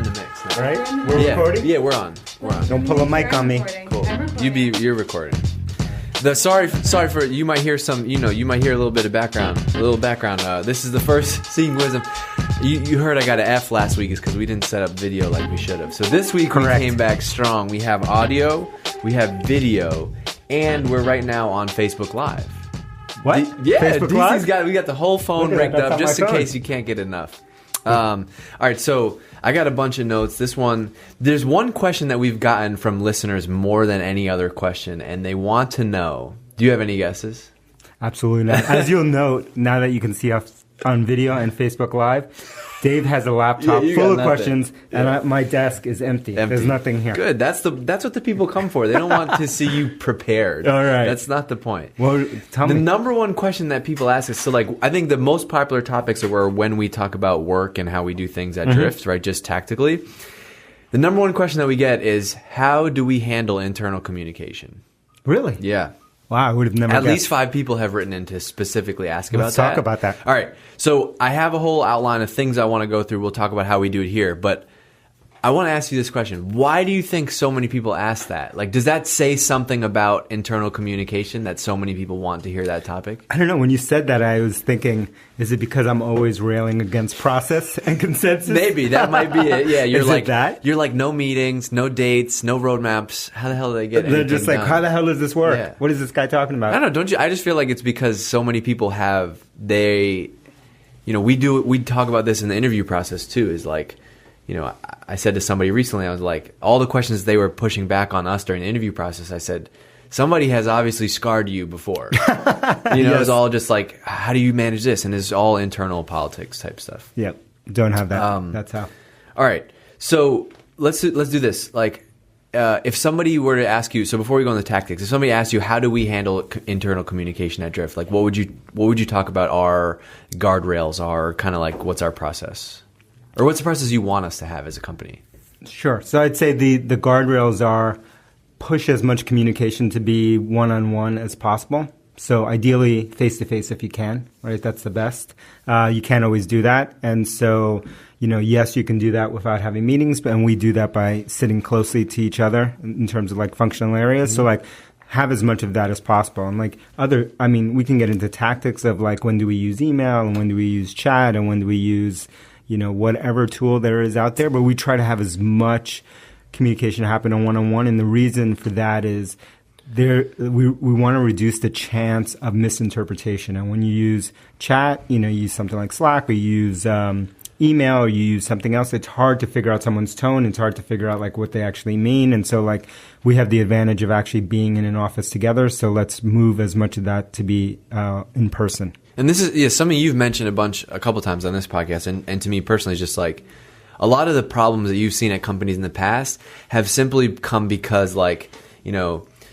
in the mix now. All right? We're recording? Yeah, we're on. Don't pull a mic on me. Cool. You're recording. Sorry for you might hear some, you might hear a little bit of background. This is the first Seeking Wisdom. You heard I got an F last week is because we didn't set up video like we should have. So this week we came back strong. We have audio, we have video, and we're right now on Facebook Live. What? Facebook Live? We got the whole phone rigged up just in case you can't get enough. All right, so I got a bunch of notes. There's one question that we've gotten from listeners more than any other question, and they want to know. Do you have any guesses? Absolutely not. As you'll note, now that you can see us on video and Facebook Live, Dave has a laptop full of questions, and my desk is empty. There's nothing here. Good. That's what the people come for. They don't want to see you prepared. All right. That's not the point. Well, tell me. The number one question that people ask is, so like, I think the most popular topics are when we talk about work and how we do things at Drift, right? Just tactically. The number one question that we get is, how do we handle internal communication? Really? Yeah. Wow, I would have never At guessed. least 5 people have written in to specifically ask about that. Let's talk about that. All right. So I have a whole outline of things I want to go through. We'll talk about how we do it here. But I want to ask you this question. Why do you think so many people ask that? Like, does that say something about internal communication that so many people want to hear that topic? I don't know. When you said that, I was thinking, is it because I'm always railing against process and consensus? Maybe. That might be it. Yeah, you're Is like it that? You're like, no meetings, no dates, no roadmaps. How the hell do they get They're just like, done? how the hell does this work? Yeah. What is this guy talking about? I don't know. Don't you? I just feel like it's because so many people we talk about this in the interview process too, is like, I said to somebody recently, I was like, all the questions they were pushing back on us during the interview process, I said, somebody has obviously scarred you before. It's all just like, how do you manage this? And it's all internal politics type stuff. Yep. Don't have that. That's how. All right. So let's do this. Like, if somebody were to ask you, so before we go on the tactics, if somebody asked you, how do we handle internal communication at Drift? Like, what would you talk about our guardrails are, kind of like, what's our process? Or what's the process you want us to have as a company? Sure. So I'd say the guardrails are push as much communication to be one-on-one as possible. So ideally face-to-face if you can, right? That's the best. You can't always do that. And so, yes, you can do that without having meetings, and we do that by sitting closely to each other in terms of like functional areas. Mm-hmm. So like have as much of that as possible. And like we can get into tactics of like when do we use email and when do we use chat and when do we use whatever tool there is out there, but we try to have as much communication happen on one-on-one. And the reason for that is we want to reduce the chance of misinterpretation. And when you use chat, you use something like Slack, or you use email, or you use something else, it's hard to figure out someone's tone. It's hard to figure out like what they actually mean. And so like we have the advantage of actually being in an office together. So let's move as much of that to be in person. And this is something you've mentioned a couple times on this podcast, and to me personally, is just like a lot of the problems that you've seen at companies in the past have simply come because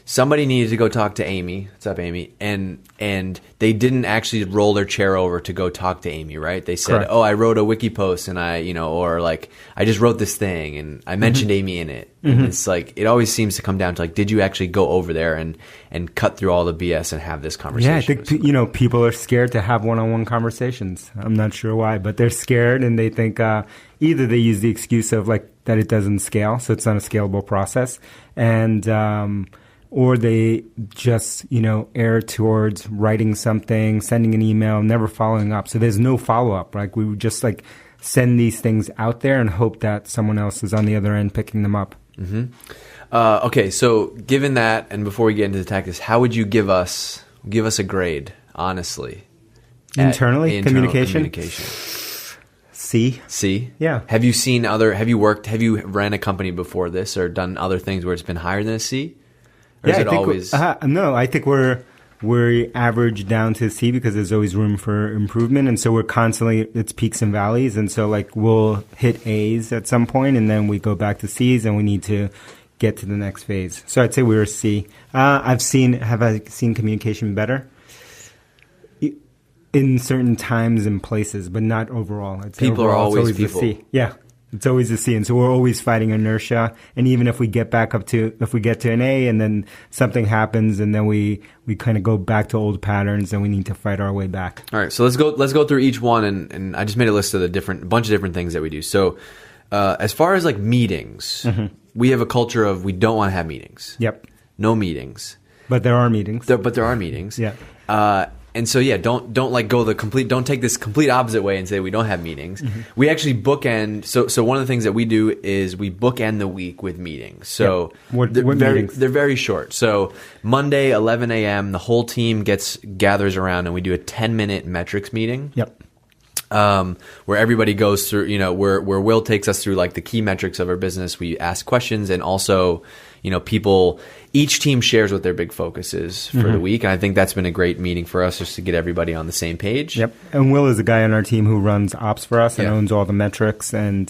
somebody needed to go talk to Amy. What's up, Amy? And they didn't actually roll their chair over to go talk to Amy, right? They said, correct. Oh, I wrote a Wiki post and or like I just wrote this thing and I mentioned Amy in it. Mm-hmm. And it's like, it always seems to come down to like, did you actually go over there and cut through all the BS and have this conversation? Yeah, I think, people are scared to have one-on-one conversations. I'm not sure why, but they're scared and they think either they use the excuse of like that it doesn't scale, so it's not a scalable process. And, or they just, err towards writing something, sending an email, never following up. So there's no follow-up. Like we would just like send these things out there and hope that someone else is on the other end picking them up. Mm-hmm. Okay, so given that, and before we get into the tactics, how would you give us a grade, honestly? Internal communication? C. Yeah. Have you ran a company before this or done other things where it's been higher than a C? Or is it always? No, I think we're average down to C because there's always room for improvement. And so we're constantly, it's peaks and valleys. And so like we'll hit A's at some point and then we go back to C's and we need to get to the next phase. So I'd say we're a C. Have I seen communication better? In certain times and places, but not overall. I'd say people overall, are always people. A C. Yeah. It's always a C, and so we're always fighting inertia. And even if we get to an A, and then something happens, and then we kind of go back to old patterns, and we need to fight our way back. All right, so let's go through each one, and I just made a list of bunch of different things that we do. So As far as like meetings, we have a culture of we don't want to have meetings. Yep. No meetings. But there are meetings. But there are meetings. Yeah. And so don't like go don't take this complete opposite way and say we don't have meetings. We actually bookend. So one of the things that we do is we bookend the week with meetings. So What they're meetings? They're very short. So Monday 11 a.m. the whole team gathers around and we do a 10-minute metrics meeting. Yep. Where everybody goes through, where Will takes us through like the key metrics of our business. We ask questions and also, each team shares what their big focus is for the week. And I think that's been a great meeting for us just to get everybody on the same page. Yep. And Will is a guy on our team who runs ops for us and owns all the metrics and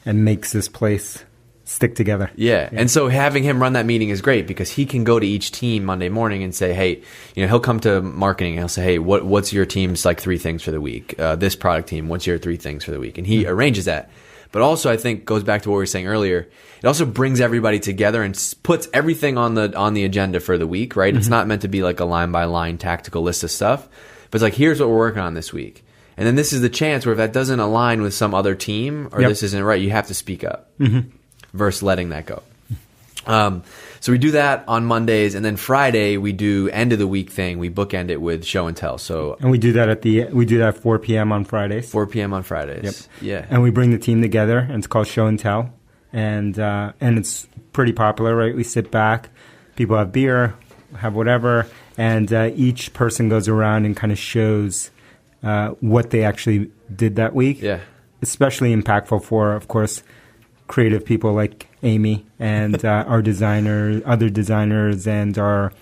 makes this place stick together. Yeah. And so having him run that meeting is great because he can go to each team Monday morning and say, hey, he'll come to marketing and he'll say, hey, what's your team's like 3 things for the week? This product team, what's your 3 things for the week? And he arranges that. But also I think goes back to what we were saying earlier. It also brings everybody together and puts everything on the agenda for the week, right? It's not meant to be like a line by line tactical list of stuff, but it's like, here's what we're working on this week. And then this is the chance where if that doesn't align with some other team or this isn't right, you have to speak up versus letting that go. So we do that on Mondays, and then Friday we do end of the week thing. We bookend it with show and tell. And we do that at 4 p.m. on Fridays. 4 p.m. on Fridays. Yep. Yeah. And we bring the team together, and it's called show and tell, and it's pretty popular, right? We sit back, people have beer, have whatever, and each person goes around and kind of shows what they actually did that week. Yeah. Especially impactful for, of course, creative people like Amy and our other designers and our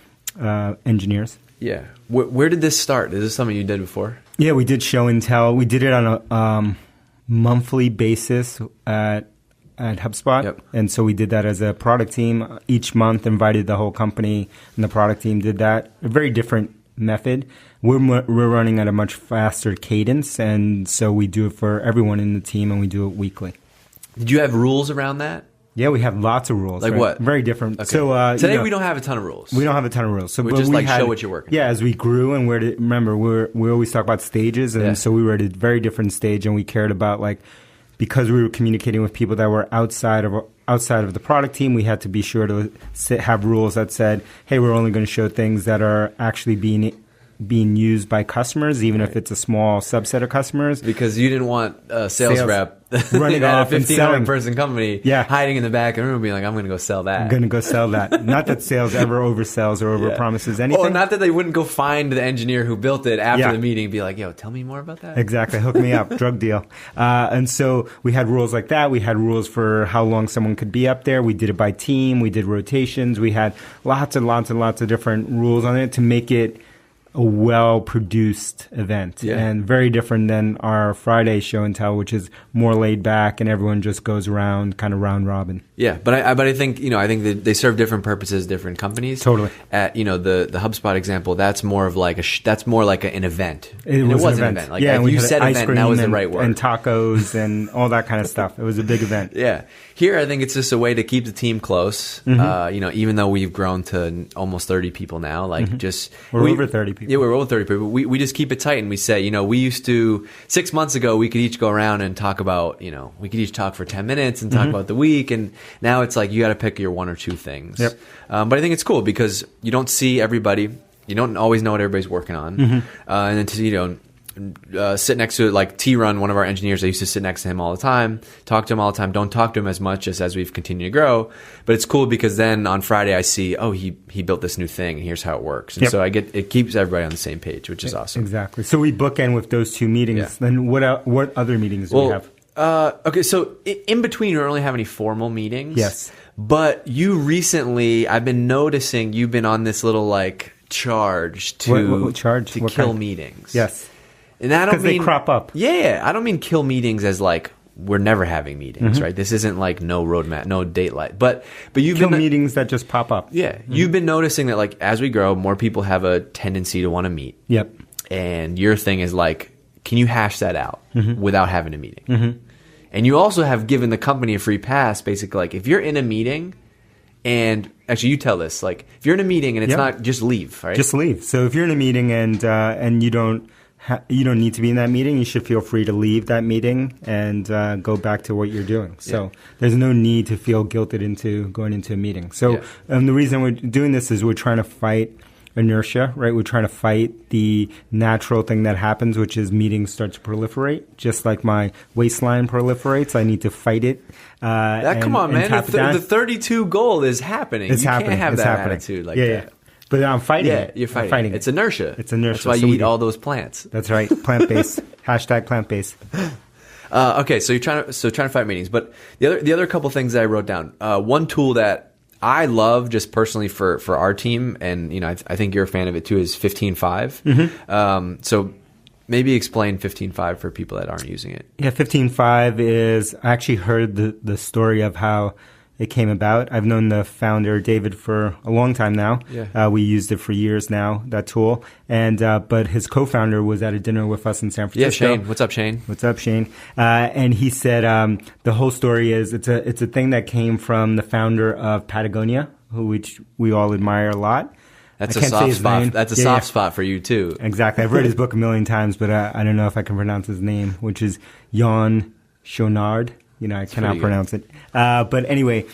engineers. Yeah. Where did this start? Is this something you did before? Yeah, we did show and tell. We did it on a monthly basis at HubSpot. Yep. And so we did that as a product team. Each month invited the whole company, and the product team did that. A very different method. We're running at a much faster cadence, and so we do it for everyone in the team, and we do it weekly. Did you have rules around that? Yeah, we have lots of rules. Like what? Very different. Okay. So today we don't have a ton of rules. We don't have a ton of rules. So we just show what you're working. Yeah, as we grew and remember we always talk about stages, and so we were at a very different stage, and we cared about because we were communicating with people that were outside of the product team, we had to be sure to have rules that said, hey, we're only going to show things that are actually being used by customers, even if it's a small subset of customers. Because you didn't want a sales rep running off at a and selling. 1,500-person company hiding in the back of the room being like, I'm going to go sell that. I'm going to go sell that. Not that sales ever oversells or overpromises anything. Or not that they wouldn't go find the engineer who built it after the meeting and be like, yo, tell me more about that. Exactly. Hook me up. Drug deal. And so we had rules like that. We had rules for how long someone could be up there. We did it by team. We did rotations. We had lots and lots and lots of different rules on it to make it a well-produced event, and very different than our Friday show and tell, which is more laid back and everyone just goes around, kind of round robin. Yeah, but I think that they serve different purposes, different companies. Totally. At the HubSpot example, that's more of like an event. It was an event. Like if you said event, that was the right word. And tacos and all that kind of stuff. It was a big event. Yeah. Here, I think it's just a way to keep the team close. Even though we've grown to almost 30 people now, we're over 30 people. Yeah, we're over 30 people. We just keep it tight, and we say, we used to 6 months ago we could each go around and talk about, we could each talk for 10 minutes and talk about the week, and now it's like you got to pick your 1 or 2 things. Yep. But I think it's cool because you don't see everybody, you don't always know what everybody's working on, and then sit next to like T-Run, one of our engineers. I used to sit next to him all the time, talk to him all the time. Don't talk to him as much as we've continued to grow. But it's cool because then on Friday I see, he built this new thing and here's how it works. And so it keeps everybody on the same page, which is awesome. Exactly. So we bookend with those 2 meetings. Yeah. Then what other meetings do we have? Okay, so in between, you don't really have any formal meetings. Yes. But you recently, I've been noticing you've been on this little charge to kill meetings. Yes. And I don't mean they crop up. Yeah, I don't mean kill meetings as we're never having meetings, right? This isn't like no roadmap, no dateline. But you've kill meetings that just pop up. Yeah, you've been noticing that as we grow, more people have a tendency to want to meet. Yep. And your thing is can you hash that out without having a meeting? And you also have given the company a free pass, basically. If you're in a meeting, and actually you tell this, if you're in a meeting and it's not, just leave, right? Just leave. So if you're in a meeting and you don't you don't need to be in that meeting. You should feel free to leave that meeting and go back to what you're doing. So there's no need to feel guilted into going into a meeting. So the reason we're doing this is we're trying to fight inertia, right? We're trying to fight the natural thing that happens, which is meetings start to proliferate. Just like my waistline prolifferates, I need to fight it. Come on, man. The 32 goal is happening. It's happening. Can't have it's that happening. attitude like that. Yeah. But I'm fighting it. You're fighting it. It's inertia. It's inertia. That's why you eat all those plants. That's right. Plant-based. Hashtag plant-based. Okay, so you're trying to fight meetings. But the other couple things that I wrote down. One tool that I love just personally for our team, and I think you're a fan of it too, is 15.5. So maybe explain 15.5 for people that aren't using it. Yeah, 15.5 is, I actually heard the story of how it came about. I've known the founder, David, for a long time now. Yeah. We used it for years now, that tool. And but his co-founder was at a dinner with us in San Francisco. Yeah, Shane. What's up, Shane? What's up, Shane? And he said the whole story is it's a thing that came from the founder of Patagonia, which we all admire a lot. That's a soft spot. That's a soft spot for you too. Exactly. I've read his book a million times, but I don't know if I can pronounce his name, which is Jan Chouinard. I cannot pronounce it. But anyway,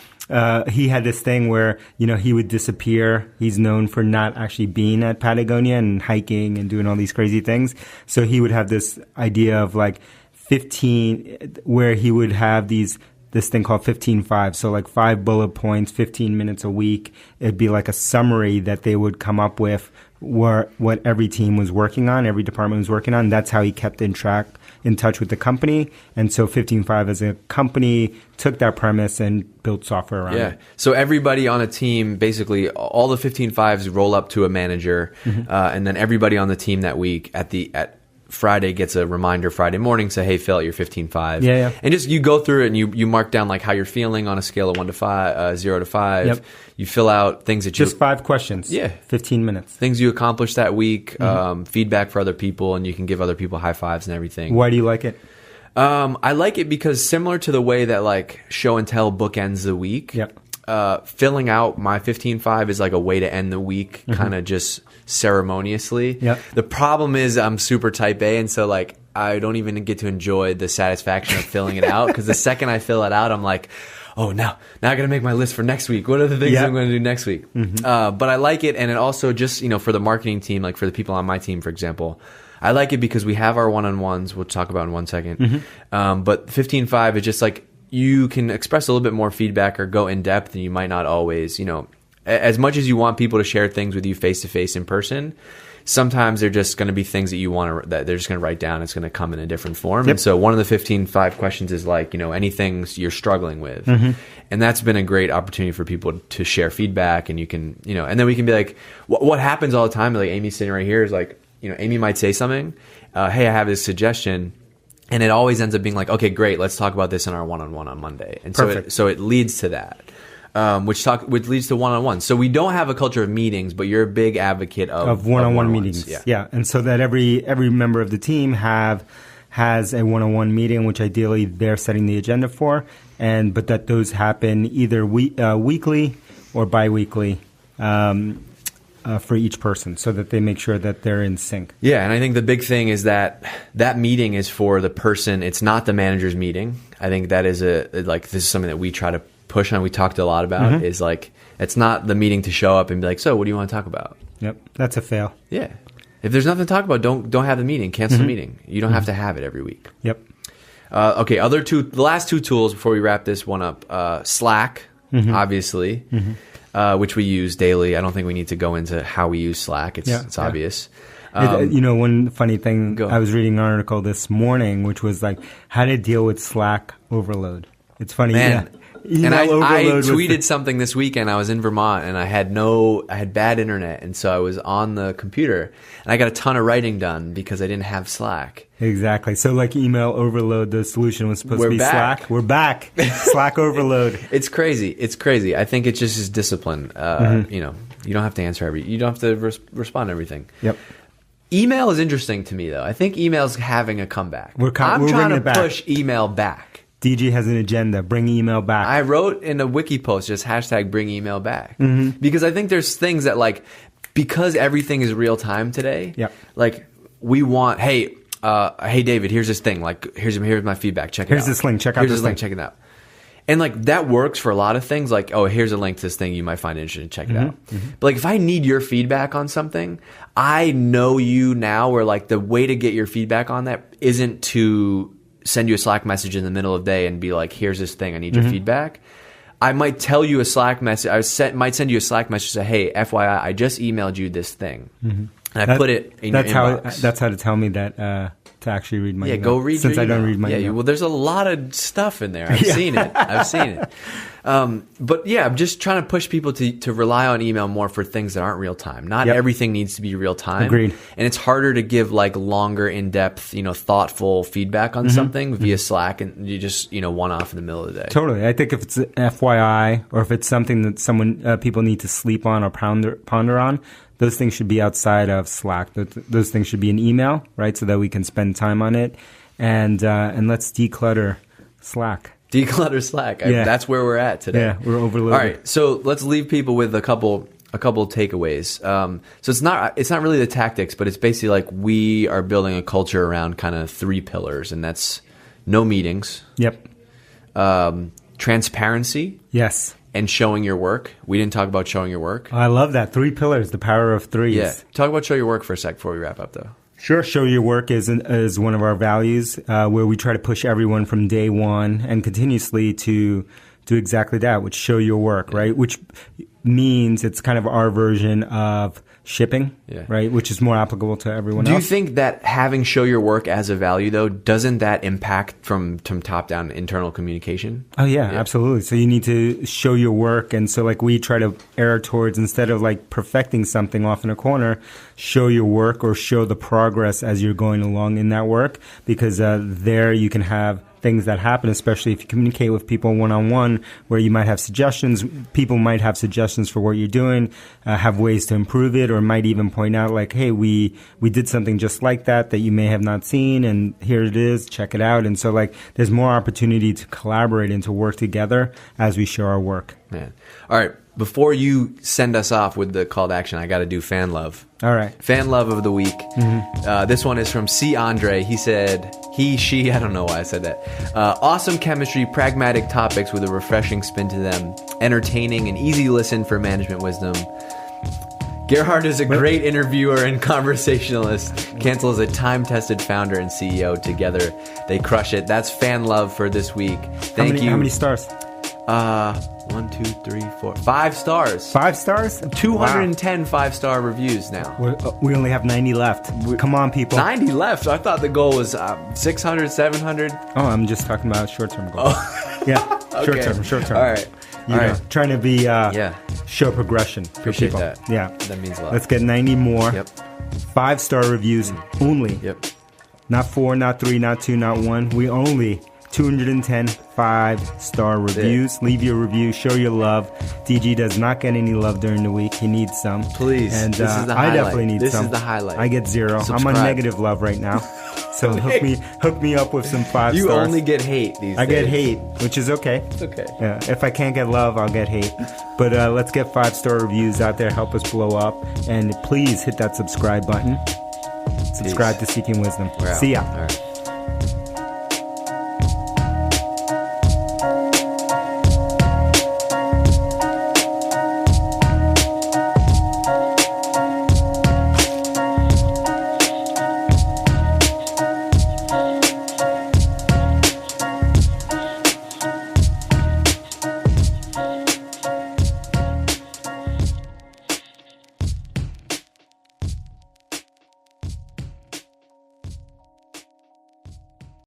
he had this thing where, he would disappear. He's known for not actually being at Patagonia and hiking and doing all these crazy things. So he would have this idea of like 15, where he would have this thing called 15.5. So like 5 bullet points, 15 minutes a week. It'd be like a summary that they would come up with what every team was working on, every department was working on. That's how he kept in touch with the company. And so 15.5 as a company took that premise and built software around it. So everybody on a team, basically all the 15.5s roll up to a manager, and then everybody on the team that week at Friday gets a reminder Friday morning, say, hey, fill out your 15.5. Yeah. And just you go through it and you mark down like how you're feeling on a scale of 1 to 5, 0 to 5. Yep. You fill out things that just 5 questions. Yeah. 15 minutes. Things you accomplished that week, feedback for other people, and you can give other people high fives and everything. Why do you like it? I like it because similar to the way that like show and tell bookends the week, filling out my 15.5 is like a way to end the week, kind of just ceremoniously. Yep. The problem is I'm super type A, and so like I don't even get to enjoy the satisfaction of filling it out, because the second I fill it out, I'm like, oh, now I got to make my list for next week. What are the things I'm going to do next week? But I like it, and it also just, for the marketing team, like for the people on my team, for example, I like it because we have our one-on-ones, we'll talk about in 1 second. But 15.5 is just like, you can express a little bit more feedback or go in depth, and you might not always, as much as you want people to share things with you face to face in person, sometimes they're just going to be things that you want that they're just going to write down. It's going to come in a different form. And so one of the 15.5 questions is like, any things you're struggling with. And that's been a great opportunity for people to share feedback, and you can, and then we can be like, what happens all the time, like Amy's sitting right here, is like, Amy might say something, hey, I have this suggestion. And it always ends up being like, okay, great, let's talk about this in our one-on-one on Monday. And so it leads to that, which leads to one-on-one. So we don't have a culture of meetings, but you're a big advocate of one-on-one meetings. Yeah. And so that every member of the team has a one-on-one meeting, which ideally they're setting the agenda for, but that those happen either weekly or biweekly. For each person, so that they make sure that they're in sync. Yeah, and I think the big thing is that meeting is for the person. It's not the manager's meeting. I think that is this is something that we try to push on. We talked a lot about is like, it's not the meeting to show up and be like, so what do you want to talk about? Yep, that's a fail. Yeah, if there's nothing to talk about, don't have the meeting. Cancel the meeting. You don't have to have it every week. Yep. Okay, the last 2 tools before we wrap this one up. Slack, obviously. Which we use daily. I don't think we need to go into how we use Slack. It's obvious. One funny thing, I was reading an article this morning, which was like how to deal with Slack overload. It's funny. Man. And I tweeted something this weekend. I was in Vermont, and I had bad internet, and so I was on the computer, and I got a ton of writing done because I didn't have Slack. Exactly. So like email overload, the solution was supposed to be Slack. We're back. Slack overload. It's crazy. I think it's just as discipline. You don't have to answer you don't have to respond to everything. Yep. Email is interesting to me, though. I think email's having a comeback. I'm trying to push email back. DG has an agenda. Bring email back. I wrote in a Wiki post just hashtag bring email back. Because I think there's things that, like, because everything is real time today, like we want, hey David, here's this thing. Like, here's my feedback. Check it out. Here's this link. Check out this link. Check it out. And like that works for a lot of things. Like, oh, here's a link to this thing you might find interesting. Check it out. But like, if I need your feedback on something, I know you now. Where like the way to get your feedback on that isn't to send you a Slack message in the middle of the day and be like, here's this thing. I need your feedback. I might tell you a Slack message. Might send you a Slack message say, hey, FYI, I just emailed you this thing, and I put it in your inbox. That's how to tell me that. To actually read my email. Go read since your email. I don't read my email. Well, there's a lot of stuff in there. I've seen it. But yeah, I'm just trying to push people to rely on email more for things that aren't real time. Not everything needs to be real time. Agreed. And it's harder to give like longer, in depth, thoughtful feedback on something via Slack, and you just one off in the middle of the day. Totally. I think if it's an FYI or if it's something that people need to sleep on or ponder on, those things should be outside of Slack. Those things should be in email, right? So that we can spend time on it. And let's declutter Slack. Declutter Slack. That's where we're at today. Yeah, we're overloaded. All right, so let's leave people with a couple takeaways. So it's not really the tactics, but it's basically like we are building a culture around kind of 3 pillars, and that's no meetings. Yep. Transparency. Yes. And showing your work. We didn't talk about showing your work. I love that. 3 pillars, the power of 3s. Yeah. Talk about show your work for a sec before we wrap up, though. Sure. Show your work is one of our values, where we try to push everyone from day one and continuously to do exactly that, which show your work, right? Which means it's kind of our version of shipping, right? Which is more applicable to everyone else. Do you think that having show your work as a value, though, doesn't that impact from top-down internal communication? Oh, yeah, absolutely. So you need to show your work. And so like we try to err towards, instead of like perfecting something off in a corner, show your work or show the progress as you're going along in that work, because there you can have things that happen, especially if you communicate with people one-on-one, where you might have suggestions. People might have suggestions for what you're doing, have ways to improve it, or might even point out like, hey, we did something just like that you may have not seen, and here it is, check it out. And so like there's more opportunity to collaborate and to work together as we show our work. Man. All right. Before you send us off with the call to action, I got to do fan love. All right. Fan love of the week. This one is from C. Andre. He said, she, I don't know why I said that. Awesome chemistry, pragmatic topics with a refreshing spin to them. Entertaining and easy listen for management wisdom. Gerhard is a great interviewer and conversationalist. Cancel is a time-tested founder and CEO. Together, they crush it. That's fan love for this week. Thank you. How many stars? 1, 2, 3, 4, 5 stars. 5 stars? 210 5-star reviews now. We only have 90 left. Come on, people. 90 left? I thought the goal was 600, 700. Oh, I'm just talking about short-term goals. Oh. Yeah, short-term. All right. Trying to be show progression for Appreciate people. That. Yeah. That means a lot. Let's get 90 more. Yep. 5-star reviews only. Yep. Not 4, not 3, not 2, not 1. We only 210 5-star reviews. Leave your review. Show your love. DG does not get any love during the week. He needs some. Please. And this is the I highlight. definitely need some. This is the highlight. I get 0. Subscribe. I'm on negative love right now. So hook me up with some 5 you stars. You only get hate these days. I get hate, which is okay. It's okay. Yeah. If I can't get love, I'll get hate. But let's get 5-star reviews out there. Help us blow up. And please hit that subscribe button. Subscribe to Seeking Wisdom. See ya. All right.